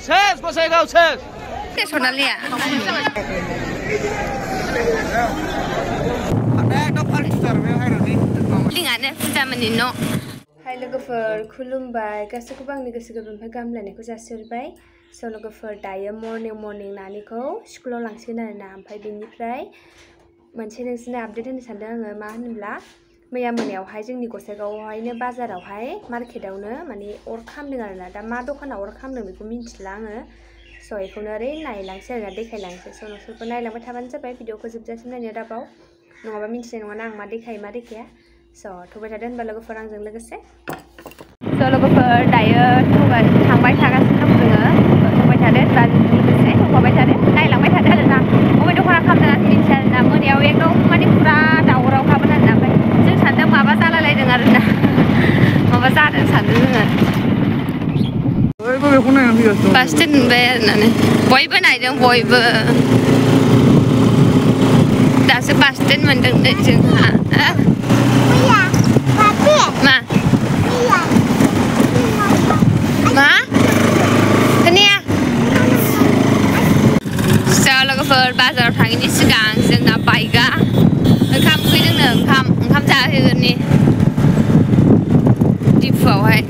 Ses, Gossaigaon ses. Sonalia. Lingane fujamani no. Hai logoफोर खुलुमबाय गासैखौबो आंनि गोसो गोरबोनिफ्राय गाहाम हामलायनायखौ जासिहरबाय स' लोगोफोर दायो मर्निं नानिखौ स्कुलाव लांसिगोन आरोना ओमफ्राय बेनिफ्राय मोनसे नोंसोरनो आपडेट होनो सानदों आङो मा होनोब्ला मैया मोनायावहाय जोंनि गसाइगावआवहायनो बाजारावहाय मार्केटावनो माने अर खामदों आरोना दा मा दखानाव अर खामदों बेखौ मिन्थिला आङो स' बेखौनो ओरै नायलांसै आरोना देखायलांसै स' नोंसोरबो नायलांबाय थाबानो जाबाय भिडिअखौ जोबजासिम नायनो दाबाव नङाबा मिन्थिनाय नङाना आं मा देखायो मा देखाया स' थुबाय थादो होनबा लोगोफोर आंजों लोगोसे स' लोगोफोर दायो थांबाय थागासिनो दं जोङो थुबाय थादो होनबा लोगोसे थुबाय थादो नायलांबाय थादो आरोना बबे दखाना खामदों आं मिन्थिया आरोना मोनायाव एकदम माने फुरा दावरावखामोन आरोना ओमफ्राय जों सानदों माबा जालायलायदों आरोना माबा जादों सानदों जोङो बास स्टेन्ड मोनबाय आरोना बयबो नायदों बयबो दासो बास स्टेन्ड मोनदों नै जोंहा मा मा खोनाया स' लोगोफोर बाजाराव थाङैनि सिगां जोंना बाइकआ ओंखाम उखैदोंनो ओंखाम जाहोगोननि दिपुआवहाय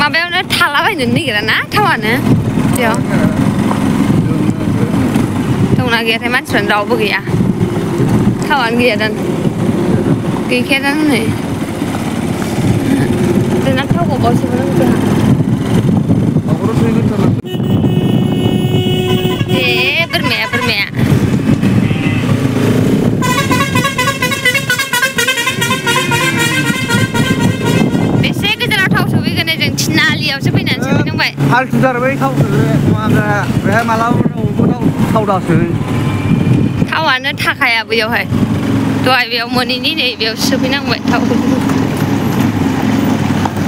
माबायावनो थालाबायनो नागिरा ना थावानो बेयाव दंना गैयाथाय मानसिफ्रानो रावबो गैया थावानो गैया दान गैखाया दान नै जोंना थावबावसोमोन जोंहा ए बोरमाया बेसे गोजानाव थाव सफैगोन जों थिनालियावसो फैनानै सफैनांबाय हालथुदार बै थाव बेहाय मालाबा थाव दासो थावानो थाखाया बैयावहाय दहाय बेयाव मोनैनि नै बेयाव सफैनांबाय थाव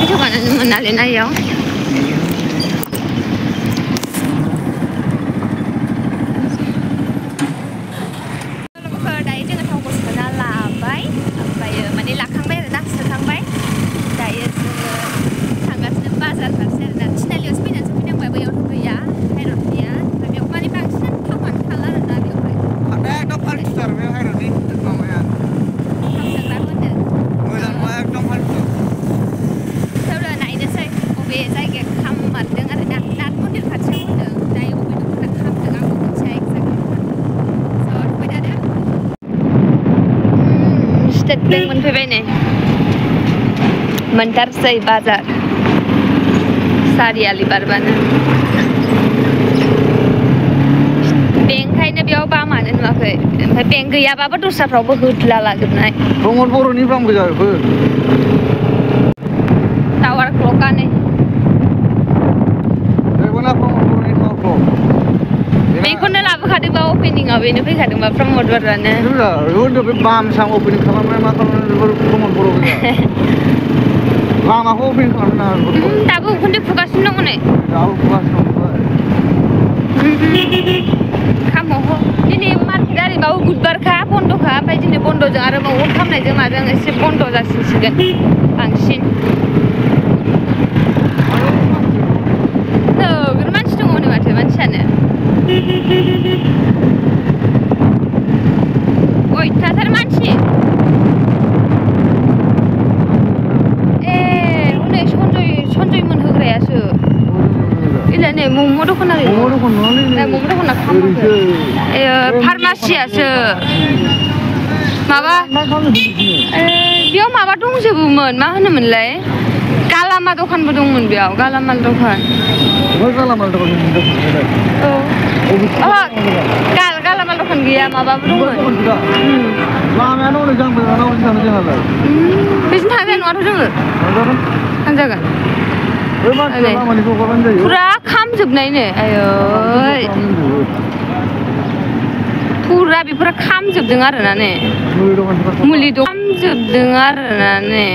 थावानो मोनालै ना इयाव दायो जोङो थावखौ सोना लाबाय ओमफ्राय माने लाखांबाय आरोना सोखांबाय दायो जोङो थांगासिनो बाजार फारसे आरोना थिनालियावसो फैनानै सफैनांबाय बैयावथ' गैया हाइरड गैया ओमफ्राय बेयाव माने बांसिन थावानो थाला आरोना बेवहाय एकदम फालथुथार बे हाइरडनि माबाया थाव सोग्राखौ होनदों मोजां नङा एकदम फालथु थेवबो नायनोसै बबे जायगाया खाममारदों आरोना नाथ मन्दिर खाथियाव होनदों दायो बबे दखाना खामदों आंबो मिथिया एक्जेक्ट स' फैबाय थादो स्टेट बेंक मोनफैबाय नै मोनथारसै बाजार सारियालि बारबानो बेंखायनो बेयाव बामानो नुवाखै ओमफ्राय बेंक गैयाबाबो दस्राफ्रावबो होद्ला लाजोबनाय प्रमद बर'नि फार्म गोजा बेफोर टावार क्ल'कआ नै बेखौनो लाबोखादोंबा अपेनिंआव बेनो फैखादोंबा प्रमद बर'आनो बे बामसां अपेनिं खालामनाय मा खालामनाय बेफोर प्रमद बर' गोजा लामाखौ अपेनिं खालामनाङा दाबो उखुन्दै फुगासिनो दङ नै दाबो फुगासिनो दं खामाव दिनै मार्केट आरिबाबो बुधबारखा बन्द'खा ओमफ्राय दिनै बन्द'जों आरो अर खामनायजों माजों एसे बन्द' जासिनसिगोन बांसिन नोगोर मानसि दङ नै माथो मानसियानो अयथासार मानसि ए हनै सनजय मोनहोग्रायासो इलाय नै मम' दखाना मम' दखाना खामाखै फार्मासियासो माबा बेयाव माबा दंजोबोमोन मा होनोमोनलाय गालामा दखानबो दंमोन बेयाव गालामाल दखान गालामाल दखान गैया माबाबो दंमोन बेसिम थांजानाय नङाथ' जोङो थांजागोन फुरा खामजोबनायनो आयै फुरा बेफोरो खामजोबदों आरोना ने मुलि खामजोबदों आरोना ने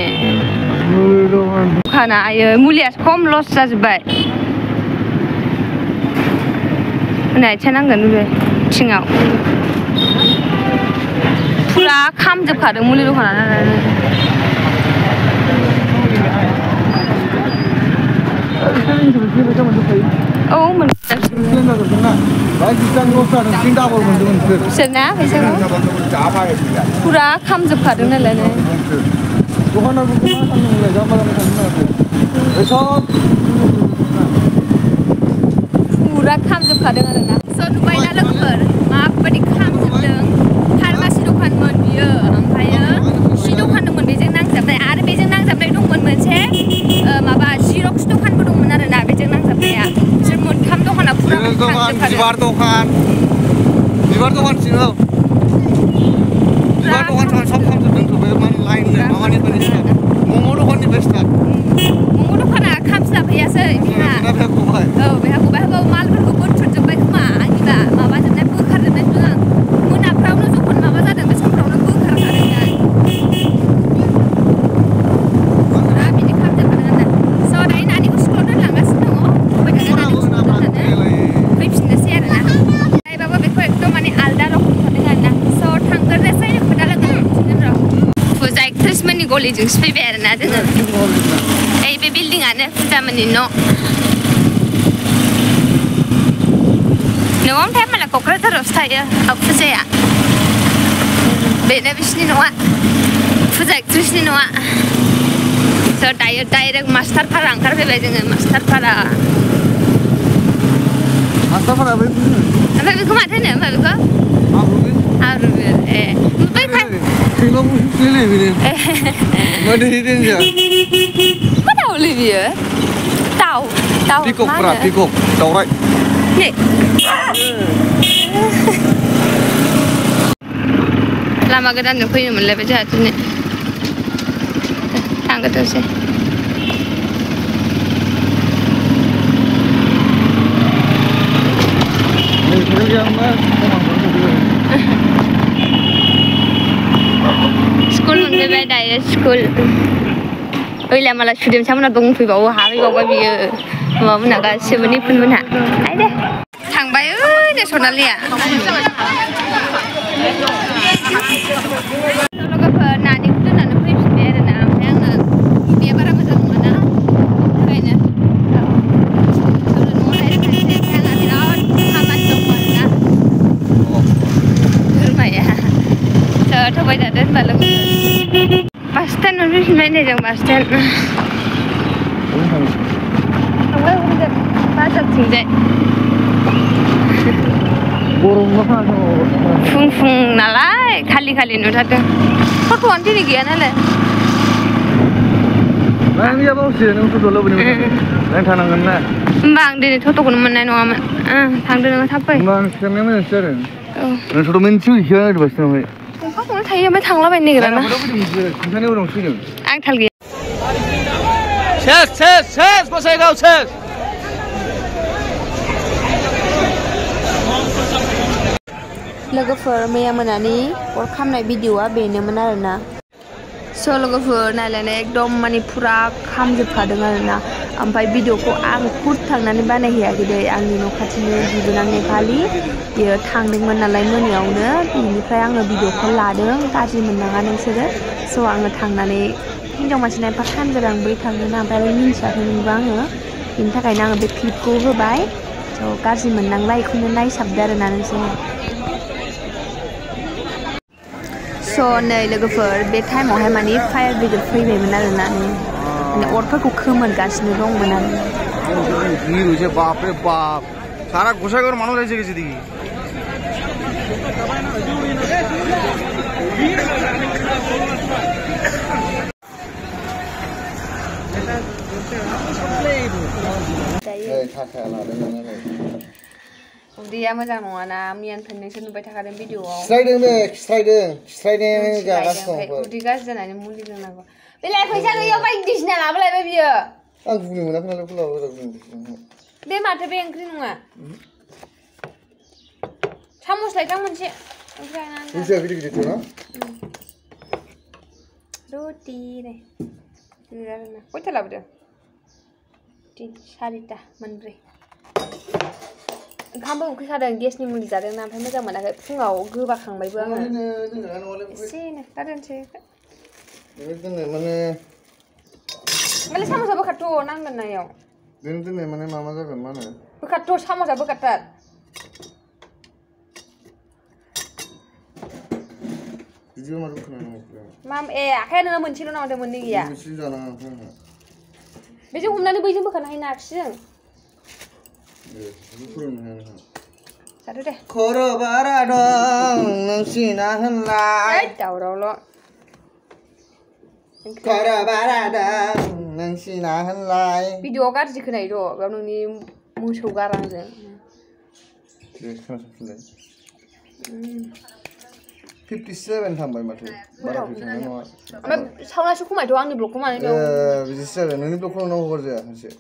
दखाना आयै मुलियासो खम लस जाजोब्बाय Này chắc năng gần rồi. Chừng ngạo. Pura kham chụp cả được mua luôn hả? Oh, mình. Xem ná phải sao? Pura kham chụp cả được này là này. Pura kham chụp cả được này nè. So quay đã lắc bờ, mà body kham chụp được. Hai ba xí đồ khăn mền bìa, phải á. Xí đồ khăn được mình bây giờ năng chụp này, à bây giờ năng chụp này đúng mình chế. Mà bà xí đồ khăn đúng mình là nè bây giờ năng chụp này à. Chỉ muốn kham đồ khăn là pura kham chụp cả được. Jibar đồ khăn xí đâu? Jibar đồ khăn sắp kham chụp được rồi, mà line này, mà này bên này. Mongo đồ khăn đi best à? Mongo đồ khăn à kham chụp bây giờ đi ha. Bây giờ cô bây giờ mal bên cô bớt chụp bây không à anh ta mà bây giờ này bớt khăn được nữa. Muốn nạp rau nó chụp còn mà bây giờ được xong rau nó bớt khăn được này. Pura bị đi kham chụp được này. So đấy nãy đi có scroll đến là nggak seneng oh. Bây giờ nãy đi scroll đến này. Clips này share nè. Đây bà bây giờ itu mana Alda loh dengan nè. So thằng cái này sẽ được phải là cái gì nữa. Phụ trách Christmas ni goli jeung spy bear nè chứ. Ei be building ane phụ mình nó. Nếu ông thấy mà là kokrajhar style học phụ trách à. Bên này bisni nó à. Phụ trách bisni nó à. So direct master parang karbe bây giờ master para. Master para bây giờ. Apa bisa mana ni? Apa bisa? Arubir. Baik kan? Kalau pilih pilih. Mana hidden je? Mana boleh dia? Tahu. Pikok pernah pikok. Tahu right? Ni. Lama kita nak pergi mana lepas jatuh ni. Tangga tu sih. School mình về đây school. Ơi là mà là chủ điểm sao mà bông phi bảo hà với bảo cái gì mà mình là cái siêu nít phân mình hả? Đấy đấy. Thằng bay ơi để số nào liền. Nó có phần nào đi cũng là nó phải chuẩn bị để làm thế là bia bara mà dùng mà nó vậy nè. Rồi nó lại cái thế là thì nó tham ăn dùng mà nè. Mày à? Chờ thôi bây giờ đến mà luôn. Bus stand nó biết mấy này dùng bus stand. Không có không được. Ba chục chỉnh dậy. Phung phung nà lại, khali nữa thật đấy. Có còn gì kia nữa này? Anh bây bao nhiêu nó thu lâu bên này? Anh thằng nào gần này? Bang đi thu cũng mình này nó mà. Thằng đó nó thấp vậy. Bang xem mấy mình chơi rồi. Nó thu mình chui here được bớt rồi. Có cũng thấy mấy thằng đó bên này rồi mà. Anh thằng gì? Chess, Gossaigaon chess. Logofer मैया मोनानि work खालामनाय भिडिअआ बेनोमोन आरोना स' लोगोफोर नायलायनाय एकदम माने फुरा खामजोबखादों आरोना ओमफ्राय भिडिअखौ आं खुद थांनानै बानायहैयाखै दे आंनि न' खाथिनि बिबोनां नेपालि बियो थांदोंमोन नालाय मोनायावनो बिनिफ्राय आङो भिडिअखौ लादों गाज्रि मोननाङा नोंसोरो स' आङो थांनानै हिनजाव मानसि नायफा खानगोर आं बै थांदोंना ओमफ्राय मिन्थियाखैमोनबो आङो बिनि थाखायनो आङो बे क्लिपखौ होबाय स' गाज्रि मोननांला बेखौनो नायसाबदो आरोना नोंसोरो स' नै लोगोफोर बे टाइमावहाय माने फायार ब्रिगेड फैबायमोन आरोना माने अरफोरखौ खोमोरगासिनो दंमोन आरो भिर হইছে বাপ রে বাপ সারা গোসাইগাঁওর মানুষ এসে গেছে দেখি Dia Mwjang Nnga mian pengen nubai thakadoं भिडिअआव स्ट्राइदों जागासिनो दं उदै गाज्रि जानानै मुलि लोंनांगौ बेलाय फैसा गैयाव बायदिसिना लाबोलायबाय बियो आं बुंनो मोनाखै नालाय फुलाव बे माथो बे ओंख्रि नङा सामस लायदां मोनसे ओंख्रि गिदिर ना रुटि नै आरोना खयथा लाबोदों 4टा मोनब्रै ओंखामबो उखै खादों गेसनि मुलि जादों ना ओमफ्राय मोजां मोनाखै फुङाव गोबाखांबायबो आङो एसेनो दा दोनसै दोननाय माने माने साम'सा बोखारथ' नांगोन ना इयाव दोननाय माने मा जागोन मा होनो बोखारथ' साम'सा बोखारथार बिदिबो माथो खोनानांगौ माम ए आखाया नोंना मोनसेल' नामाथो मोननै गैया मोनसे जानाङा बेजों हमनानै बैजों बोखारनो हायो ना आगसिजों जादो दे खर' बारा दं नोंसिना होनलाय दावरावल' खर' बारा दं नोंसिना होनलाय भिडिअ'आव गाज्रि खोनायो र' बेयाव नोंनि मोसौ गारांजों दे खोनासंफिनलाय 57 थांबाय माथो बारा फैथांनाय नङा ओमफ्राय सावनासो खमायथ' आंनि ब्लगखौ मानो दं बिदिसो जागोन नोंनि ब्लगखौ नोंनाव हगार जाया मोनसे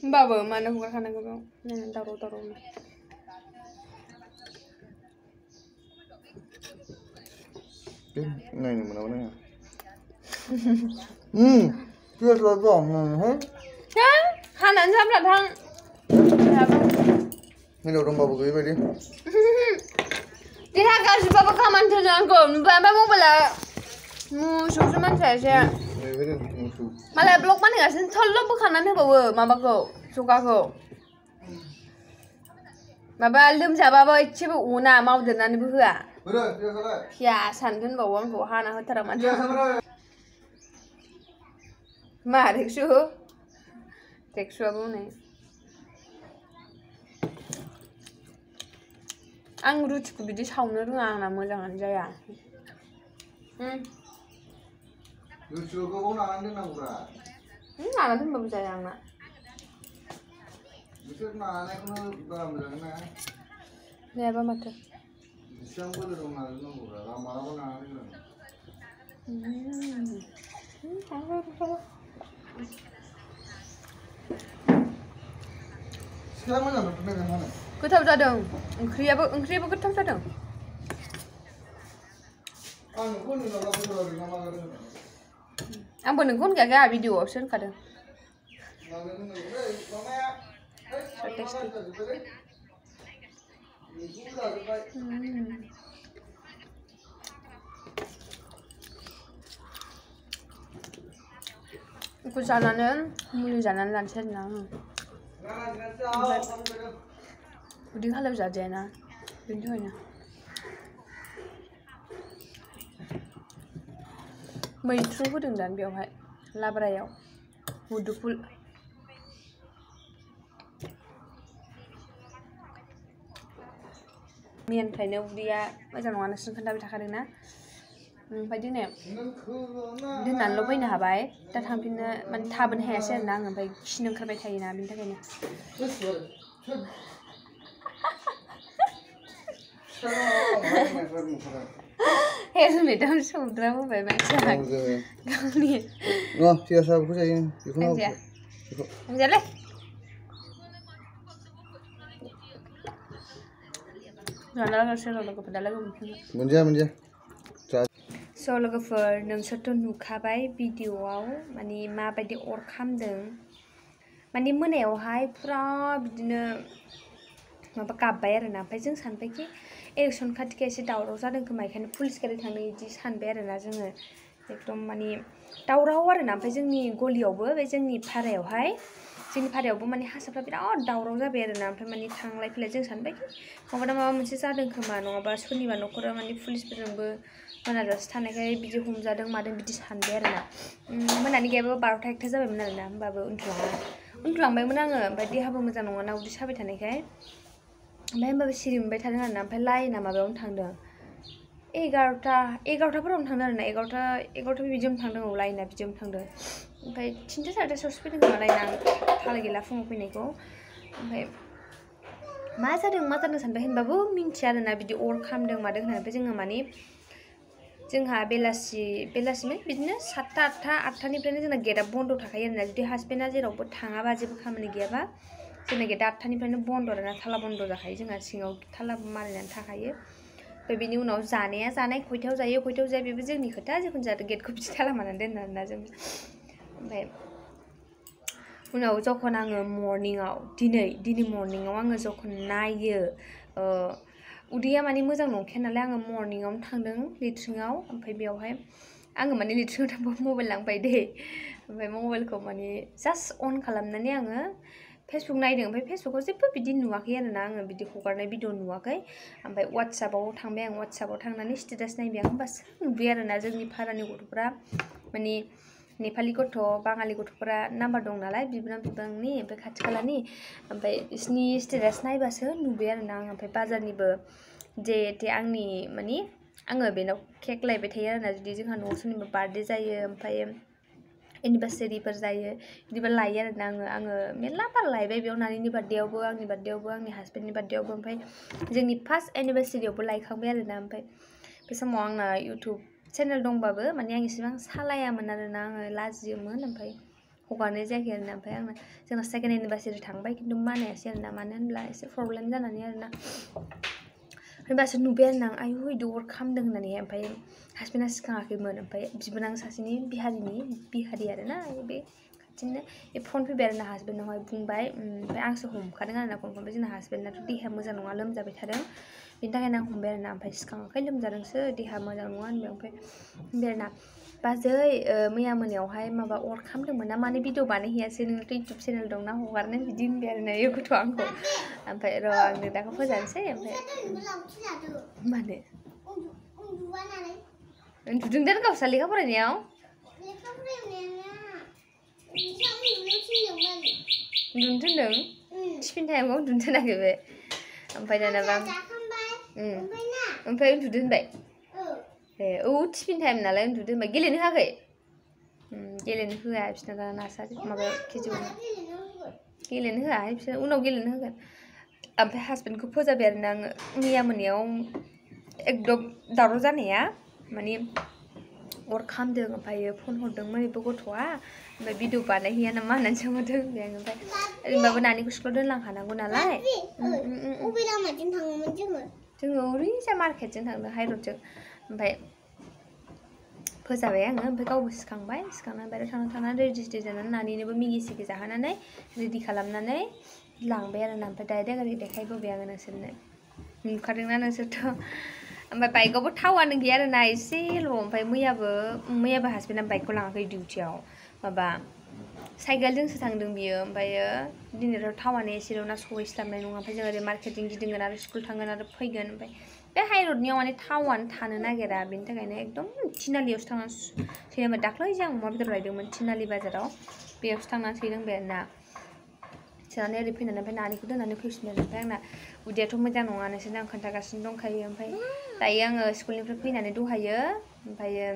होमबाबो मानो हगारखानांगौ बेयाव नायनानै दावराव नायनो मोनाबा नाया पियासआ दं हानानै जाब्ला थां हिनजाव दंबाबो गैयै बायदि देहा गाज्रिबाबो खामानि थोनांगौ ओमफ्राय मबाइला मोसौसो मानसिया एसे मालाय ब्लग बानायगासिनो थल्ल' बोखारनानै होबावो माबाखौ जगाखौ माबा लोमजाबाबो एसेबो अना मावदेरनानैबो होआ पियासानो दोनबावो आंखौ हाना होथारा मानो मा रेक्सुआबो हनै आं रुटिखौ बिदि सावनो रोङा आंना मोजाङानो जाया रुटिखौ गोबाव नानानै दोननांगौब्रा नाना दोनबाबो जाया आंना बिसोर नानायखौनो बारा मोजां ना जायाबा माथो बेसेबां बोलो दं नानानै दोननांगौब्रा मालाबा नानानै सिख्ला मोजां मोनथारदों हानो गोथाव जादों ओंख्रियाबो गोथाव जादों आंबो नोंखौ होनखायाखै आंहा भिडिअआवसो होनखादों बेखौ जानानै मुलि जानानै लानोसै आरोना आङो उदै खालियाव जाजायाना बेनि थाखायनो मैथ्रु होदों दां बेवहाय लाब्रायाव मुदुफुल मैयानिफ्रायनो उदैया मोजां नङा नोंसोर खोन्थाबाय थाखादों ना ओमफ्राय दिनै दोननानैल' फैनो हाबाय दा थांफिननो माने थाबोनो हायासै आरोना आङो ओमफ्राय खिनो ओंखारबाय थायोना बेनि थाखायनो हेलमेटाव सौद्रा होबाय मानसिया गावनि पियासा बेखौ जायो बेखौनो जायालै स' लोगोफोर नोंसोरथ' नुखाबाय भिडिअआव माने माबायदि अर खामदों माने मोनायावहाय फुरा बिदिनो माबा गाबबाय आरोना ओमफ्राय जों सानबायखि इलेक्सन खाथिखाय एसे दावराव जादों खोमा बेखायनो पुलिस गारि थांनो बिदि सानबाय आरोना जोङो एकदम माने दावराव आरोना ओमफ्राय जोंनि गलियावबो बे जोंनि भारायावबो माने हारसाफ्रा बिराद दावराव जाबाय आरोना ओमफ्राय माने थांलाय फैलाय जों सानबायखि माबा मोनसे जादों खोमा नङाबा सोरनिबा न'खरा माने पुलिसफोरजोंबो मोनाजासे थानायखाय बिदि हमजादों मादों बिदि सानबाय आरोना मोनानि गैयाबो 12टा 1टा जाबायमोन आरोना होमबाबो उन्दुलांबायमोन आङो ओमफ्राय देहाबो मोजां नङाना उदै साबाय थानायखाय ओमफ्राय होमबाबो सिरि मोनबाय थादों आरोना ओमफ्राय लाइना माबायावनो थांदों 11टाफोरावनो थांदों आरोना 11टा बिदियावनो थांदों औ लाइना बिदियावनो थांदों ओमफ्राय 3टा 4टासोआवसो फैदों खोमा लाइना आं थाल गैला फुङाव फैनायखौ ओमफ्राय मा जादों सानबाय होनबाबो मिन्थिया आरोना बिदि अर खामदों मादों होननानै ओमफ्राय जोङो माने जोंहा बेलासिमोन बिदिनो 7टा 8टानिफ्रायनो जोंना गेटआ बन्द' थाखायो आरोना जुदि हासबेन्डआ जेरावबो थाङाबा जेबो खामानि गैयाबा जोंना गेटआ 8टानिफ्रायनो बन्द' आरोना थाला बन्द' जाखायो जोंहा सिङाव थाला मारिनानै थाखायो ओमफ्राय बिनि उनाव जानाय खयथायाव जायो खयथायाव जाया बेबो जोंनि खोथा जिखुनु जादों गेटखौ बिदि ताला मारिनानै दोनो आरोना जों ओमफ्राय उनाव जखन आङो मर्निंआव दिनै मर्निंआव आङो जखन नायो उदैया माने मोजां नंखाया नालाय आङो मर्निंआवनो थांदों लेट्रिनाव ओमफ्राय बेयावहाय आङो माने लेट्रिनाव थांबा मबाइल लांबाय दे ओमफ्राय मबाइलखौ माने जास्ट अन खालामनानै आङो फेसबुक नायदों ओमफ्राय फेसबुकाव जेबो बिदि नुवाखै आरोना आङो बिदि हगारनाय भिडिअ नुवाखै ओमफ्राय वाट्सएपआव थांबाय आं वाट्सएपआव थांनानै स्टेटास नायबाय आं होमबासो नुबाय आरोना जोंनि भारानि गथ'फ्रा माने नेपाली गथ' बाङालि गथ'फोरा नाम्बार दं नालाय बिबोनां बिबांनि ओमफ्राय खाथि खालानि ओमफ्राय बिसिनि स्टेटास नायबासो नुबाय आरोना आं ओमफ्राय बाजारनिबो जे आंनि माने आङो बेनाव केक लायबाय थायो आरोना जुदि जोंहा न'आव सोरनिबा बार्थडे जायो ओमफ्राय एनिभार्सारिफोर जायो बिदिबा लायो आरोना आङो मेरला बार लायबाय बेयाव नानिनि बार्थडेआवबो आंनि बार्थडेआवबो आंनि हासबेन्डनि बार्थडेआवबो ओमफ्राय जोंनि फार्स्ट एनिभार्सारियावबो लायखांबाय आरोना ओमफ्राय बे समाव आंना इउटुब चेनेल दंबाबो माने आं इसेबां सालायामोन आरोना आङो लाजियोमोन ओमफ्राय हगारनाय जायाखै आरोना ओमफ्राय जोंना सेकेन्ड एनिभार्सारि थांबाय खिन्थु मानायासै आरोना मानो होनब्ला एसे प्रब्लेम जानानै आरोना होनबासो नुबाय आरोना आं आयु इदि अर खामदों होननानै ओमफ्राय हासबेन्डआ सिखाङाखैमोन ओमफ्राय बिबोनां सासेनि बिहारि आरोना बे खाथिनो फन फैबाय आरोना हासबेन्डनावहाय बुंबाय ओमफ्राय आंसो हमखादों आरोना फनखौ ओमफ्राय जोंना हासबेन्डनाथ' देहाया मोजां नङा लोमजाबाय थादों बेनि थाखायनो आं हमबाय आरोना ओमफ्राय सिखाङाखै लोमजादोंसो देहा मोजां नङा होनबाय ओमफ्राय होनबाय आरोना बाजै मैया मोनायावहाय माबा अर खामदोंमोन ना मानो भिडिअ बानायहैयासै नोंथ' इउटुब चेनेल दंना हगारनो बिदि होनबाय आरोना बे गथ'आ आंखौ ओमफ्राय र' आंनो दाखौ फोजानोसै ओमफ्राय मानो उन्दुदों दां गावसा लेखा फरायनायाव उन्दुनो थिनदों टिफिन टाइमाव उन्दुनो थिनाखै बे ओमफ्राय दानाबा ओमफ्राय उन्दुदो होनबाय ए औ टिफिन टाइम नालाय उन्दुदो होनबाय गेलेनो होआखै गेलेनो होआ बिसोरना दा नार्सारि माबायाव केजिआव गेलेनो होआहाय बिसोर उनाव गेलेनो होगोन ओमफ्राय हासबेन्डखौ फोजाबाय आरोना आङो मैया मोनायाव एकदम दावराव जानाया माने अर खामदों ओमफ्राय फन हरदोंमोन बेबो गथ'आ ओमफ्राय भिडिअ बानायहैया नामा होननानै सोंहरदों होनबाय आङो ओमफ्राय ओरैनोबाबो नानिखौ स्कुलाव दोनलांखानांगौ नालाय अबे लामाजों थाङोमोन जोङो ओरैजा मार्केटजों थांदों हाइरडजों ओमफ्राय फोजाबाय आङो ओमफ्राय गावबो सिखांनानै बायह्रायाव थांनानै रेडि जानानै नानिनोबो मेगि सेगि जाहोनानै रेडि खालामनानै लांबाय आरोना ओमफ्राय डाइरेक्ट ओरै देखायबोबाय आङो नोंसोरनो नुखादोंना नोंसोरथ' ओमफ्राय बाइकआवबो थावानो गैया आरोना एसेल' ओमफ्राय मैयाबो हासबेन्डआ बाइकखौ लाङाखै डिउटियाव माबा साइकेलजोंसो थांदों बियो ओमफ्रायो दिनैथ' थावानो एसेल'ना सहैस्लाबनाय नङा ओमफ्राय जों ओरै मार्केटजों गिदिंगोन आरो स्कुल थांगोन आरो फैगोन ओमफ्राय बे हाइरडनियाव माने थावानो थानो नागिरा बेनि थाखायनो एकदम थिनालियावसो थांनानै सैनांबाय दाख्लै जों अमा बेदर लायदोंमोन थिनालि बाजाराव बेयावसो थांनानै सैनांबाय आरोना सोनानै ओरै फैनानै ओमफ्राय नानिखौ दोननानै फैफिनबाय ओमफ्राय आंना उदैयाथ' मोजां नङा नोंसोरनो आं खोन्थागासिनो दंखायो ओमफ्राय दायो आङो स्कुलनिफ्राय फैनानै दहायो ओमफ्रायो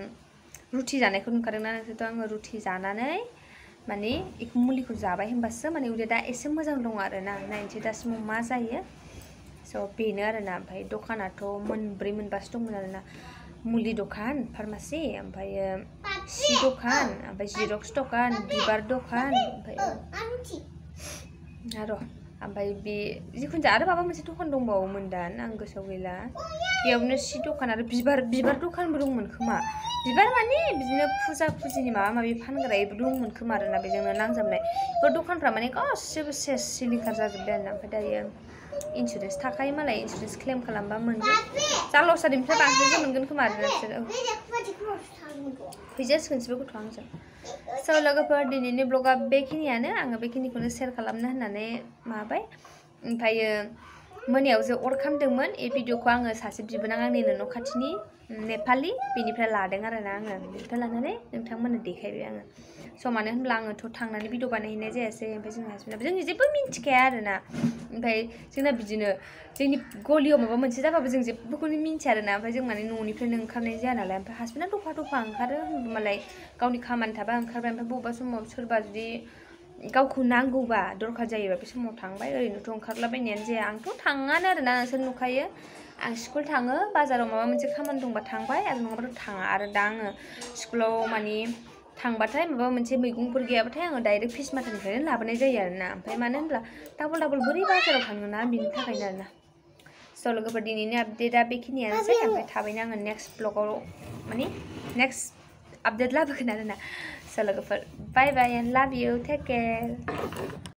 रुटि जानायखौ नुखादोंना नोंसोरथ' आङो रुटि जानानै माने बेखौ मुलिखौ जाबाय होनबासो माने उदैया दा एसे मोजां दं आरोना नायनोसै दासिमाव मा जायो स' बेनो आरोना ओमफ्राय दखानाथ' मोनब्रै मोनबासो दंमोन आरोना मुलि दखान फार्मासि ओमफ्रायो सि दखान ओमफ्राय जिरक्स दखान बिबार दखान ओमफ्राय ओमफ्राय बे जिखुनु जाया आरो माबा मोनसे दखान दंबावोमोन दा आं गोसोआव गैला बेयावनो सि दखान आरो बिबार दखानबो दंमोन खोमा बिबार माने बिदिनो फुजा फुजिनि माबा माबि फानग्रा दंमोन खोमा आरोना बेजोंनो नांजाबनाय बेफोर दखानफ्रा माने गासिबो सेस सिलिंखार जाजोब्बाय आरोना ओमफ्राय दायो इन्सुरेन्स थाखायो मालाय इन्सुरेन्स क्लेम खालामबा मोनगोन जालसारिनिफ्राय बांसिनसो मोनगोन खोमा आरोना बिसोर फैजासिगोनसोबो गथ' आंजों स' लोगोफोर दिनैनि ब्लगा बेखिनियानो आङो बेखिनिखौनो शेयार खालामनो होननानै माबाय ओमफ्रायो मोनायाव जे अर खामदोंमोन बे भिडिअखौ आङो सासे बिबोनां आंनिनो न' खाथिनि नेपालि बेनिफ्राय लादों आरोना आङो बेनिफ्राय लानानै नोंथांमोननो देखायबाय आङो स' मानो होनब्ला आङोथ' थांनानै भिडिअ बानायहैनाय जायासै ओमफ्राय जोंनि हासबेन्डआबो जों जेबो मिन्थिखाया आरोना ओमफ्राय जोंना बिदिनो जोंनि गलियाव माबा मोनसे जाबाबो जों जेबोखौनो मिन्थिया आरोना ओमफ्राय जों माने न'निफ्रायनो ओंखारनाय जाया नालाय ओमफ्राय हासबेन्डआ दफा ओंखारो होनबा मालाय गावनि खामानि थाबा ओंखारबाय ओमफ्राय बबेबा समाव सोरबा जुदि गावखौ नांगौबा दरखार जायोबा बे समाव थांबाय ओरैनोथ' ओंखारलाबायनायानो जाया आंथ' थाङानो आरोना नोंसोर नुखायो आं स्कुल थाङो बाजाराव माबा मोनसे खामानि दंबा थांबाय आरो नङाबाथ' थाङा आरो दा आङो स्कुलाव माने थांबाथाय माबा मोनसे मैगंफोर गैयाबाथाय आङो डाइरेक्ट फिस मार्केटनिफ्रायनो लाबोनाय जायो आरोना ओमफ्राय मानो होनब्ला डाबल बोरै बाजाराव थाङो ना बिनि थाखायनो आरोना स' लोगोफोर दिनैनि आपडेटआ बेखिनियानोसै ओमफ्राय थाबैनो आङो नेक्स्ट ब्लगाव माने नेक्स्ट आपडेट लाबोगोन आरोना स' लोगोफोर बाय बाय एन्ड लाभ इउ टेक केयार